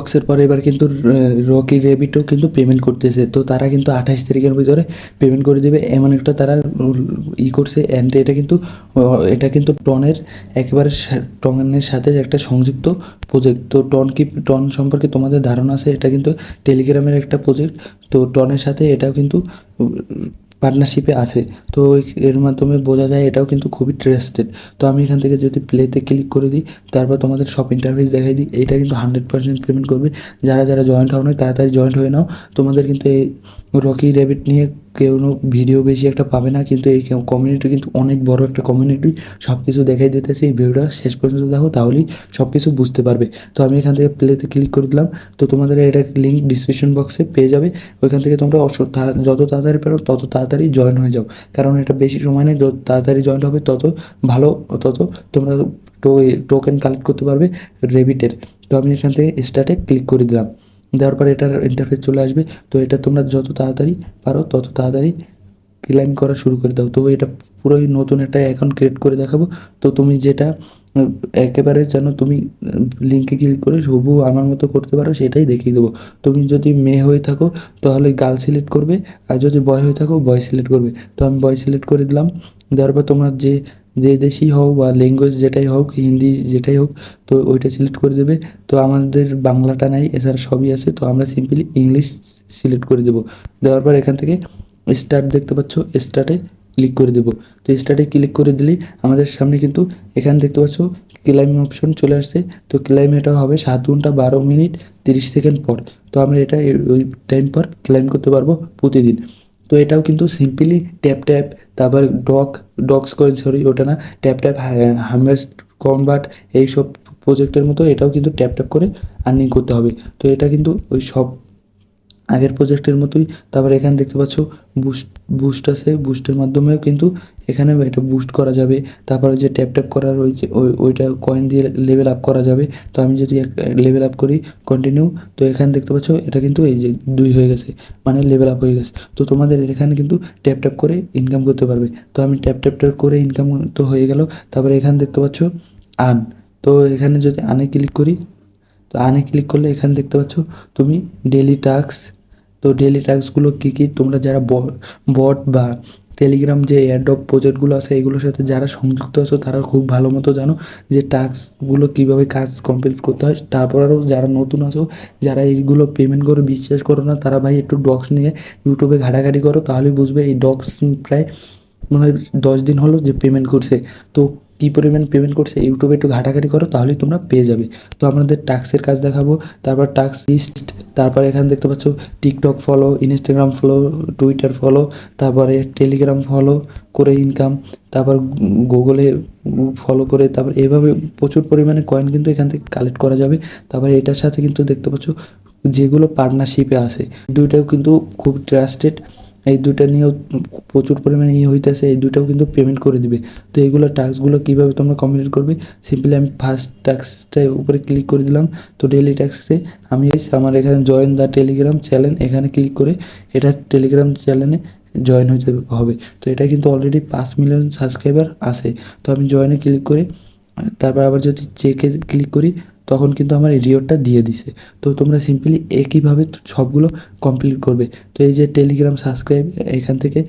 বক্সের পরে এবার কিন্তু রকি রেবিটও কিন্তু পেমেন্ট করতেছে। তো তারা কিন্তু 28 তারিখের ভিতরে পেমেন্ট করে দেবে এমন একটা তারা করছে। অ্যান্ড এটা কিন্তু টনের একেবারে টনের সাথে একটা সংযুক্ত প্রজেক্ট। তো টন সম্পর্কে তোমাদের ধারণা আছে, এটা কিন্তু টেলিগ্রামের একটা প্রজেক্ট। তো টনের সাথে এটাও কিন্তু পার্টনারশিপে আছে। তো এর মাধ্যমে বোঝা যায় এটাও কিন্তু খুবই ট্রাস্টেড। তো আমি এখান থেকে যদি প্লেতে ক্লিক করে দিই, তারপর তোমাদের সব ইন্টারফেস দেখাই দিই, এটা কিন্তু 100% পেমেন্ট করবে। যারা যারা জয়েন্ট হও না তাড়াতাড়ি জয়েন্ট হয়ে নাও। তোমাদের কিন্তু এই রকি র্যাবিট নিয়ে কোনো ভিডিও বেশি একটা পাবে না, কিন্তু এই কমিউনিটি কিন্তু অনেক বড় একটা কমিউনিটি। সব কিছু দেখাই দিতেছি, এই ভিডিওটা শেষ পর্যন্ত দেখো, তাহলেই সব কিছু বুঝতে পারবে। তো আমি এখান থেকে প্লেতে ক্লিক করে দিলাম। তো তোমাদের এটা লিঙ্ক ডিসক্রিপশন বক্সে পেয়ে যাবে। ওইখান থেকে তোমরা যত তাড়াতাড়ি পারো তত তাড়াতাড়ি জয়েন হয়ে যাও, কারণ এটা বেশি সময় নেই। যত তাড়াতাড়ি জয়েন হবে তত ভালো, তত তোমরা টোকেন কালেক্ট করতে পারবে রেবিটের। তো আমি এখান থেকে স্টার্টে ক্লিক করে দিলাম। দেওয়ার পরে এটার ইন্টারফেস চলে আসবে। তো এটা তোমরা যত তাড়াতাড়ি পারো তত তাড়াতাড়ি ক্লাইম করা শুরু করে দাও। তো এটা পুরোই নতুন একটা অ্যাকাউন্ট ক্রিয়েট করে দেখাবো। তো তুমি যেটা একেবারে যেন তুমি লিঙ্কে ক্লিক করে হুবহু আমার মতো করতে পারো সেটাই দেখিয়ে দেবো। তুমি যদি মেয়ে হয়ে থাকো তাহলে গার্ল সিলেক্ট করবে, আর যদি বয় হয়ে থাকো বয় সিলেক্ট করবে। তো আমি বয় সিলেক্ট করে দিলাম। দেওয়ার পর তোমরা যে যে দেশই হও বা ল্যাঙ্গুয়েজ যেটাই হোক, হিন্দি যেটাই হোক, তো ওইটা সিলেক্ট করে দেবে। তো আমাদের বাংলাটা নাই, এছাড়া সবই আছে। তো আমরা সিম্পলি ইংলিশ সিলেক্ট করে দেবো। দেওয়ার পর এখান থেকে স্টার্ট দেখতে পাচ্ছ, স্টার্টে ক্লিক করে দেবো। তো স্টার্টে ক্লিক করে দিলেই আমাদের সামনে কিন্তু এখানে দেখতে পাচ্ছ ক্লাইম অপশন চলে আসছে। তো ক্লাইম এটা হবে 7 ঘন্টা 12 মিনিট 30 সেকেন্ড পর। তো আমরা এটা ওই টাইম পর ক্লাইম করতে পারবো প্রতিদিন। তো এটাও কিন্তু সিম্পলি ট্যাপ তারপর ডক্স করে, সরি ওটা না, ট্যাপ হারভেস্ট কনভার্ট এইসব প্রজেক্টের মতো এটাও কিন্তু ট্যাপ করে আর্নিং করতে হবে। তো এটা কিন্তু ওই সব আগের প্রজেক্টের মতোই। তারপর এখানে দেখতে পাচ্ছ বুস্ট আছে, বুস্টের মাধ্যমেও কিন্তু এখানে এটা বুস্ট করা যাবে। তারপরে যে ট্যাপ করার ওই যে ওইটা কয়েন দিয়ে লেভেল আপ করা যাবে। তো আমি যদি লেভেল আপ করি কন্টিনিউ, তো এখানে দেখতে পাচ্ছ এটা কিন্তু এই যে 2 হয়ে গেছে, মানে লেভেল আপ হয়ে গেছে। তো তোমাদের এখানে কিন্তু ট্যাপ করে ইনকাম করতে পারবে। তো আমি ট্যাপ করে ইনকাম তো হয়ে গেল। তারপরে এখানে দেখতে পাচ্ছ আর্ন। তো এখানে যদি আর্নে ক্লিক করি, তো আর্নে ক্লিক করলে এখানে দেখতে পাচ্ছ তুমি ডেলি টাস্ক। তো ডেলি টাস্কগুলো কী কী, তোমরা যারা বট বা টেলিগ্রাম যে অ্যাডব প্রজেক্টগুলো আছে এগুলোর সাথে যারা সংযুক্ত আছো তারা খুব ভালো মতো জানো যে টাস্কগুলো কীভাবে কাজ কমপ্লিট করতে হয়। তারপরেও যারা নতুন আছো, যারা এইগুলো পেমেন্ট করে বিশ্বাস করো না, তারা ভাই একটু ডক্স নিয়ে ইউটিউবে ঘাটাঘাটি করো, তাহলেই বুঝবে। এই ডক্স প্রায় মনে হয় 10 দিন হলো যে পেমেন্ট করছে। তো কী পরিমাণ পেমেন্ট করছে ইউটিউবে একটু ঘাটাঘাটি করো, তাহলেই তোমরা পেয়ে যাবে। তো আমাদের টাস্কের কাজ দেখাবো। তারপর টাস্ক লিস্ট, তারপর এখানে দেখতে পাচ্ছ TikTok follow, Instagram follow, Twitter follow, তারপরে টেলিগ্রাম ফলো করে ইনকাম, তারপর গুগলে ফলো করে, তারপর এভাবে প্রচুর পরিমাণে কয়েন কিন্তু এখান থেকে কালেক্ট করা যাবে। তারপর এটার সাথে কিন্তু দেখতে পাচ্ছ যেগুলো পার্টনারশিপে আছে দুইটাও কিন্তু খুব ট্রাস্টেড। এই দুইটা নিয়েও প্রচুর পরিমাণে হইতেছে, এই দুইটাও কিন্তু পেমেন্ট করে দিবে। তো এইগুলো টাস্কগুলো কীভাবে তোমরা কমপ্লিট করবে, সিম্পলি আমি ফার্স্ট টাস্কটার উপরে ক্লিক করে দিলাম। তো ডেলি টাস্কে আমি আমার এখানে জয়েন দ্য টেলিগ্রাম চ্যানেল, এখানে ক্লিক করে এটা টেলিগ্রাম চ্যানেলে জয়েন হতে হবে। তো এটা কিন্তু অলরেডি 5 মিলিয়ন সাবস্ক্রাইবার আছে। তো আমি জয়েনে ক্লিক করে তারপর আবার যদি চেকে ক্লিক করি, তখন কিন্তু আমার এই রিওয়ার্ডটা দিয়ে দিছে। তো তোমরা সিম্পলি একইভাবে সবগুলো কমপ্লিট করবে। তো এই যে টেলিগ্রাম সাবস্ক্রাইব, এখান থেকে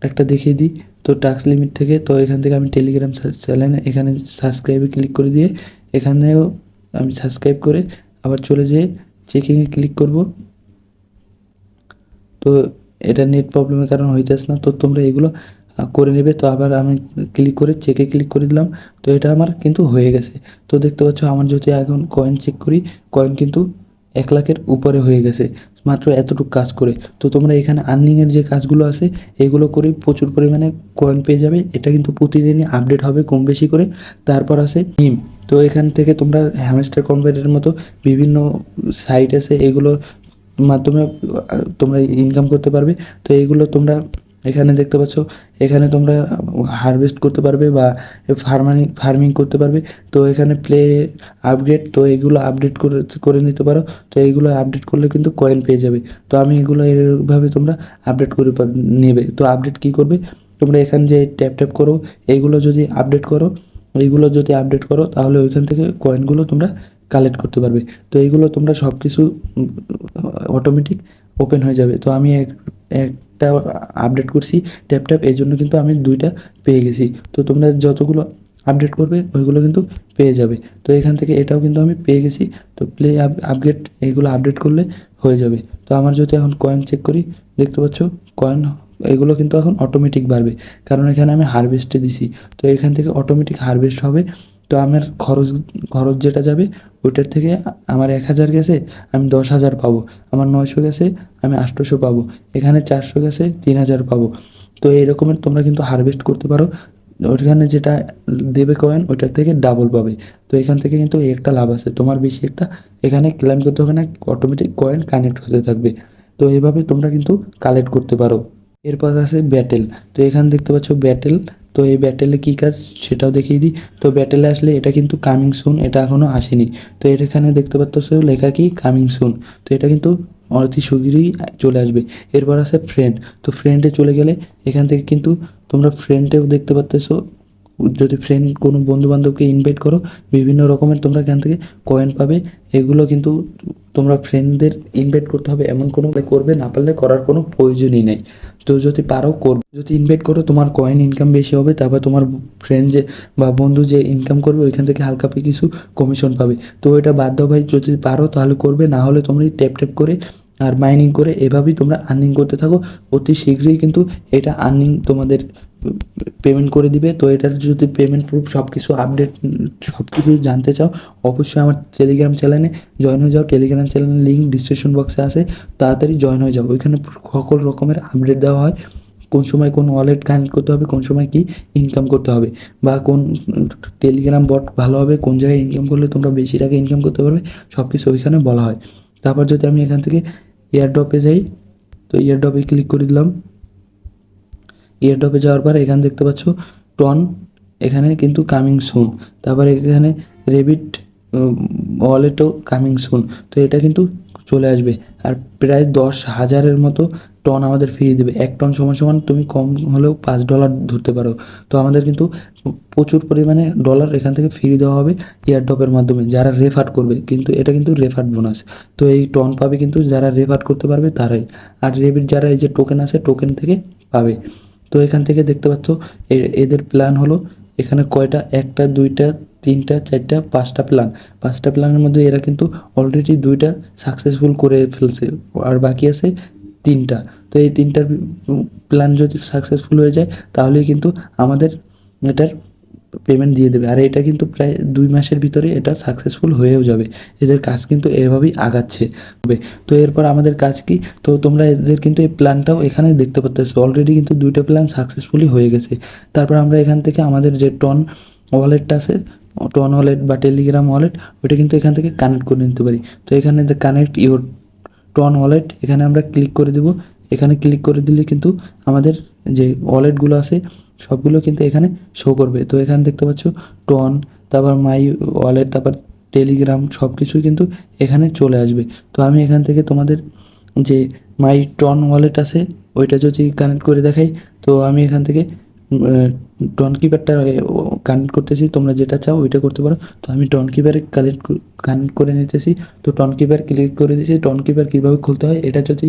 একটা দেখিয়ে দিই। তো টাস্ক লিমিট থেকে, তো এখান থেকে আমি টেলিগ্রাম চ্যানেলে এখানে সাবস্ক্রাইবে ক্লিক করে দিয়ে এখানেও আমি সাবস্ক্রাইব করে আবার চলে যেয়ে চেকিংয়ে ক্লিক করব। তো এটা নেট প্রবলেমের কারণে হইতেছে না, তো তোমরা এগুলো করে নেবে। তো আবার আমি ক্লিক করে চেকে ক্লিক করে দিলাম। তো এটা আমার কিন্তু হয়ে গেছে। তো দেখতে পাচ্ছ আমার যদি এখন কয়েন চেক করি, কয়েন কিন্তু 1 লাখের উপরে হয়ে গেছে মাত্র এতটুকু কাজ করে। তো তোমরা এখানে আর্নিংয়ের যে কাজগুলো আছে এগুলো করে প্রচুর পরিমাণে কয়েন পেয়ে যাবে। এটা কিন্তু প্রতিদিনই আপডেট হবে কম বেশি করে। তারপর আছে মিম। তো এখান থেকে তোমরা হ্যামস্টার কনভার্টের মতো বিভিন্ন সাইট আছে, এগুলো মাধ্যমে তোমরা ইনকাম করতে পারবে। তো এইগুলো তোমরা এখানে দেখতে পাচ্ছ, এখানে তোমরা হারভেস্ট করতে পারবে বা ফার্মিং করতে পারবে। তো এখানে প্লে আপগ্রেড, তো এগুলো আপডেট করে নিতে পারো। তো এইগুলো আপডেট করলে কিন্তু কয়েন পেয়ে যাবে। তো আমি এগুলো এইভাবে তোমরা আপডেট করে নেবে। তো আপডেট কী করবে, তোমরা এখানে যে ট্যাপ করো, এইগুলো যদি আপডেট করো, তাহলে ওইখান থেকে কয়েনগুলো তোমরা কালেক্ট করতে পারবে। তো এইগুলো তোমরা সব কিছু অটোমেটিক ওপেন হয়ে যাবে। তো আমি একটা আপডেট করছি ট্যাপ এই জন্য কিন্তু আমি 2টা পেয়ে গেছি। তো তোমরা যতগুলো আপডেট করবে ওইগুলো কিন্তু পেয়ে যাবে। তো এখান থেকে এটাও কিন্তু আমি পেয়ে গেছি। তো প্লে আপগ্রেড এইগুলো আপডেট করলে হয়ে যাবে। তো আমার যদি এখন কয়েন চেক করি, দেখতে পাচ্ছ কয়েন এগুলো কিন্তু এখন অটোমেটিক বাড়বে, কারণ এখানে আমি হারভেস্টে দিছি। তো এখান থেকে অটোমেটিক হারভেস্ট হবে। তো আমার খরচ যেটা যাবে ওইটার থেকে আমার 1000 গেছে আমি 10,000 পাবো, আমার 900 গেছে আমি 800 পাবো, এখানে 400 গেছে 3000 পাবো। তো এই রকমের তোমরা কিন্তু হারভেস্ট করতে পারো। ওইখানে যেটা দেবে কয়েন ওইটার থেকে ডাবল পাবে। তো এখান থেকে কিন্তু এই একটা লাভ আছে, তোমার বেশি একটা এখানে ক্লেম করতে হবে না, অটোমেটিক কয়েন কানেক্ট হতে থাকবে। তো এইভাবে তোমরা কিন্তু কালেক্ট করতে পারো। এরপর আছে ব্যাটেল। তো এখানে দেখতে পাচ্ছ ব্যাটেল। তো এই ব্যাটেলে কী কাজ সেটাও দেখিয়ে দিই। তো ব্যাটেলে আসলে এটা কিন্তু কামিং সুন, এটা এখনও আসেনি। তো এখানে দেখতে পাচ্ছ লেখা কি কামিং সুন। তো এটা কিন্তু অতি শীঘ্রই চলে আসবে। এরপর আছে ফ্রেন্ড। তো ফ্রেন্ডে চলে গেলে এখান থেকে কিন্তু তোমরা ফ্রেন্ডেও দেখতে পাচ্ছ, যদি ফ্রেন্ড কোনো বন্ধুবান্ধবকে ইনভাইট করো বিভিন্ন রকমের তোমরা এখান থেকে কয়েন পাবে। এগুলো কিন্তু তোমরা ফ্রেন্ডদের ইনভাইট করতে হবে, এমন কোনো করবে না পারলে করার কোনো প্রয়োজনই নেই। তো যদি পারো করবে, যদি ইনভাইট করো তোমার কয়েন ইনকাম বেশি হবে, তারপর তোমার ফ্রেন্ড যে বা বন্ধু যে ইনকাম করবে ওইখান থেকে হালকা কিছু কমিশন পাবে। তো এটা বাদ দাও ভাই, যদি পারো তাহলে করবে, না হলে তোমরা ট্যাপ করে আর মাইনিং করে এভাবেই তোমরা আর্নিং করতে থাকো। অতি শীঘ্রই কিন্তু এটা আর্নিং তোমাদের পেমেন্ট করে দিবে। তো এটার যদি পেমেন্ট প্রুফ সব কিছু আপডেট সব কিছু জানতে চাও, অবশ্যই আমার টেলিগ্রাম চ্যানেলে জয়েন হয়ে যাও। টেলিগ্রাম চ্যানেলের লিঙ্ক ডিসক্রিপশন বক্সে আছে, তাড়াতাড়ি জয়েন হয়ে যাও। ওইখানে সকল রকমের আপডেট দেওয়া হয়, কোন সময় কোন ওয়ালেট কানেক্ট করতে হবে, কোন সময় কি ইনকাম করতে হবে, বা কোন টেলিগ্রাম বট ভালো হবে, কোন জায়গায় ইনকাম করলে তোমরা বেশি টাকা ইনকাম করতে পারবে, সব কিছু ওইখানে বলা হয়। তারপর যদি আমি এখান থেকে এয়ারড্রপে যাই, তো এয়ারড্রপে ক্লিক করে দিলাম। এয়ারড্রপে যাওয়ার পর এখানে দেখতে পাচ্ছ টন, এখানে কিন্তু কামিং সুন। তারপরে এখানে রেবিট ওয়ালেটও কামিং সুন। তো এটা কিন্তু চলে আসবে। আর প্রায় 10,000-এর মতো টন আমাদের ফ্রি দেবে। 1 টন সমান তুমি কম হলেও $5 ধরতে পারো। তো আমাদের কিন্তু প্রচুর পরিমাণে ডলার এখান থেকে ফ্রি দেওয়া হবে এয়ারড্রপের মাধ্যমে, যারা রেফার করবে। কিন্তু এটা কিন্তু রেফার বোনাস। তো এই টন পাবে কিন্তু যারা রেফার করতে পারবে তারাই। আর রেবিট যারা এই যে টোকেন আছে টোকেন থেকে পাবে। তো এখান থেকে দেখতে পাচ্ছ এদের প্ল্যান হলো এখানে কয়টা, 1টা 2টা 3টা 4টা 5টা প্ল্যান। 5টা প্ল্যানের মধ্যে এরা কিন্তু অলরেডি 2টা সাকসেসফুল করে ফেলছে, আর বাকি আছে 3টা। তো এই 3টার প্ল্যান যদি সাকসেসফুল হয়ে যায় তাহলেই কিন্তু আমাদের এটার পেমেন্ট দিয়ে দেবে। আর এটা কিন্তু প্রায় 2 মাসের ভিতরে এটা সাকসেসফুল হয়েও যাবে। এদের কাজ কিন্তু এভাবেই আগাচ্ছে। তো এরপর আমাদের কাজ কি, তো তোমরা এদের কিন্তু এই প্ল্যানটাও এখানে দেখতে পাচ্ছো, অলরেডি কিন্তু 2টা প্ল্যান সাকসেসফুলি হয়ে গেছে। তারপর আমরা এখান থেকে আমাদের যে টন ওয়ালেটটা আছে, টন ওয়ালেট বা টেলিগ্রাম ওয়ালেট, ওইটা কিন্তু এখান থেকে কানেক্ট করে নিতে পারি। তো এখানে কানেক্ট ইউর টন ওয়ালেট, এখানে আমরা ক্লিক করে দেব। এখানে ক্লিক করে দিলে কিন্তু আমাদের যে ওয়ালেটগুলো আছে সবগুলো কিন্তু এখানে শো করবে। তো এখানে দেখতে পাচ্ছ টন, তারপর মাই ওয়ালেট, তারপর টেলিগ্রাম, সব কিছুই কিন্তু এখানে চলে আসবে। তো আমি এখান থেকে তোমাদের যে মাই টন ওয়ালেট আছে ওইটা যদি কানেক্ট করে দেখাই, তো আমি এখান থেকে টন কিপারটা কানেক্ট করতেছি। তোমরা যেটা চাও ওইটা করতে পারো। তো আমি টন কিপারে কানেক্ট করে নিতেছি। তো টন কিপার ক্লিক করে দিয়েছি। টন কিপার কীভাবে খুলতে হয় এটা যদি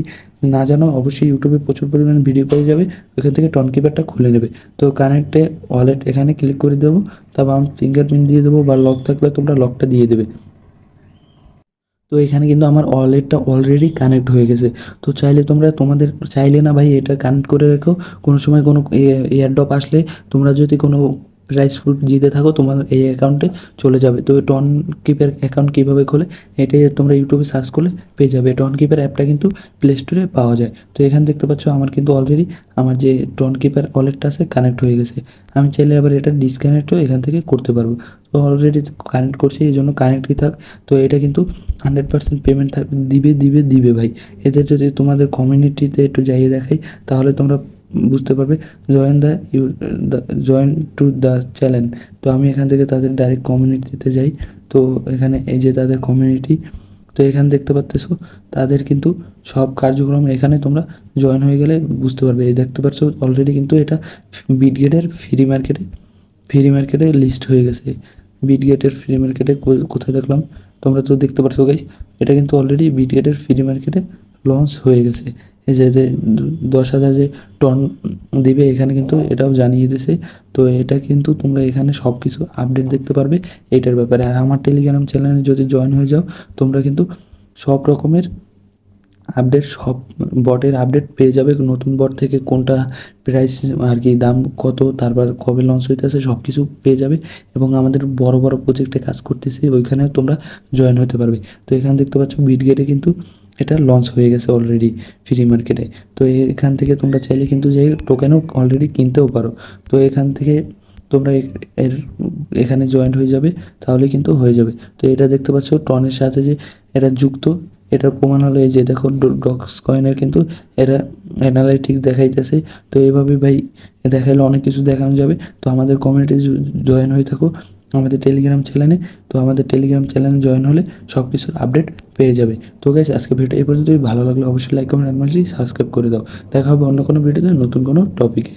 না জানো অবশ্যই ইউটিউবে প্রচুর পরিমাণে ভিডিও পেয়ে যাবে, ওইখান থেকে টন কিপারটা খুলে নেবে। তো কানেক্টে ওয়ালেট এখানে ক্লিক করে দেবো, তারপর আমি ফিঙ্গারপ্রিন্ট দিয়ে দেবো, বা লক থাকলে তোমরা লকটা দিয়ে দেবে। তো এখানে কিন্তু আমার ওয়ালেটটা অলরেডি কানেক্ট হয়ে গেছে। তো চাইলে তোমরা তোমাদের চাইলে না ভাই এটা কানেক্ট করে রেখো, কোনো সময় কোনো এয়ারড্রপ আসলে তোমরা যদি কোনো প্রাইস ফুল জিতে থাকো তোমার এই অ্যাকাউন্টে চলে যাবে। তো টন কিপার অ্যাকাউন্ট কীভাবে খোলে এটাই তোমরা ইউটিউবে সার্চ করলে পেয়ে যাবে। টন কিপার অ্যাপটা কিন্তু প্লে স্টোরে পাওয়া যায়। তো এখানে দেখতে পাচ্ছ আমার কিন্তু অলরেডি আমার যে টন কিপার ওয়ালেটটা আছে কানেক্ট হয়ে গেছে। আমি চাইলে আবার এটা ডিসকানেক্টও এখান থেকে করতে পারবো। তো অলরেডি কানেক্ট করছি এই জন্য কানেক্টই থাক। তো এটা কিন্তু 100% পেমেন্ট দিবে ভাই। এদের যদি তোমাদের কমিউনিটিতে একটু যাইয়ে দেখাই তাহলে তোমরা বুঝতে পারবে। Join to the channel. তো আমি এখান থেকে তাদের ডাইরেক্ট কমিউনিটিতে যাই। তো এখানে এই যে তাদের কমিউনিটি, তো এখানে দেখতে পাচ্তেছো তাদের কিন্তু সব কার্যক্রম এখানে তোমরা জয়েন হয়ে গেলে বুঝতে পারবে। এই দেখতে পাচ্ছ অলরেডি কিন্তু এটা বিটগেটের ফ্রি মার্কেটে লিস্ট হয়ে গেছে। বিটগেটের ফ্রি মার্কেটে কোথায় দেখলাম, তোমরা তো দেখতে পারছো গাইস, এটা কিন্তু অলরেডি বিটগেটের ফ্রি মার্কেটে লঞ্চ হয়ে গেছে। এই যে 10,000 যে টন দিবে এখানে কিন্তু এটাও জানিয়ে দিয়েছে। তো এটা কিন্তু তোমরা এখানে সব কিছু আপডেট দেখতে পারবে এইটার ব্যাপারে। আর আমার টেলিগ্রাম চ্যানেলে যদি জয়েন হয়ে যাও তোমরা কিন্তু সব রকমের আপডেট, সব বটের আপডেট পেয়ে যাবে। নতুন বট থেকে কোনটা প্রাইস আর কি দাম কত, তারপর কবে লঞ্চ হইতেছে সব কিছু পেয়ে যাবে। এবং আমাদের বড় বড় প্রজেক্টে কাজ করতেছি ওইখানেও তোমরা জয়েন হতে পারবে। তো এখানে দেখতে পাচ্ছ বিটগেটে কিন্তু এটা লঞ্চ হয়ে গেছে অলরেডি ফ্রি মার্কেটে। তো এখান থেকে তোমরা চাইলে কিন্তু যে টোকেনও অলরেডি কিনতেও পারো। তো এখান থেকে তোমরা এর এখানে জয়েন্ট হয়ে যাবে, তাহলে কিন্তু হয়ে যাবে। তো এটা দেখতে পাচ্ছ টনের সাথে যে এটা যুক্ত, এটার প্রমাণ হলো এই যে দেখো ডক্স কয়েনের কিন্তু এরা অ্যানালাইটিক্স দেখাইতেছে। তো এইভাবে ভাই দেখাইলে অনেক কিছু দেখানো যাবে। তো আমাদের কমিউনিটি জয়েন হয়ে থাকো আমাদের টেলিগ্রাম চ্যানেলে। তো আমাদের টেলিগ্রাম চ্যানেলে জয়েন হলে সব কিছুর আপডেট পেয়ে যাবে। তো গাইস আজকে ভিডিও এই পর্যন্তই। ভালো লাগলে অবশ্যই লাইক কমেন্ট আর সাবস্ক্রাইব করে দাও। দেখা হবে অন্য কোনো ভিডিওতে নতুন কোনো টপিকে।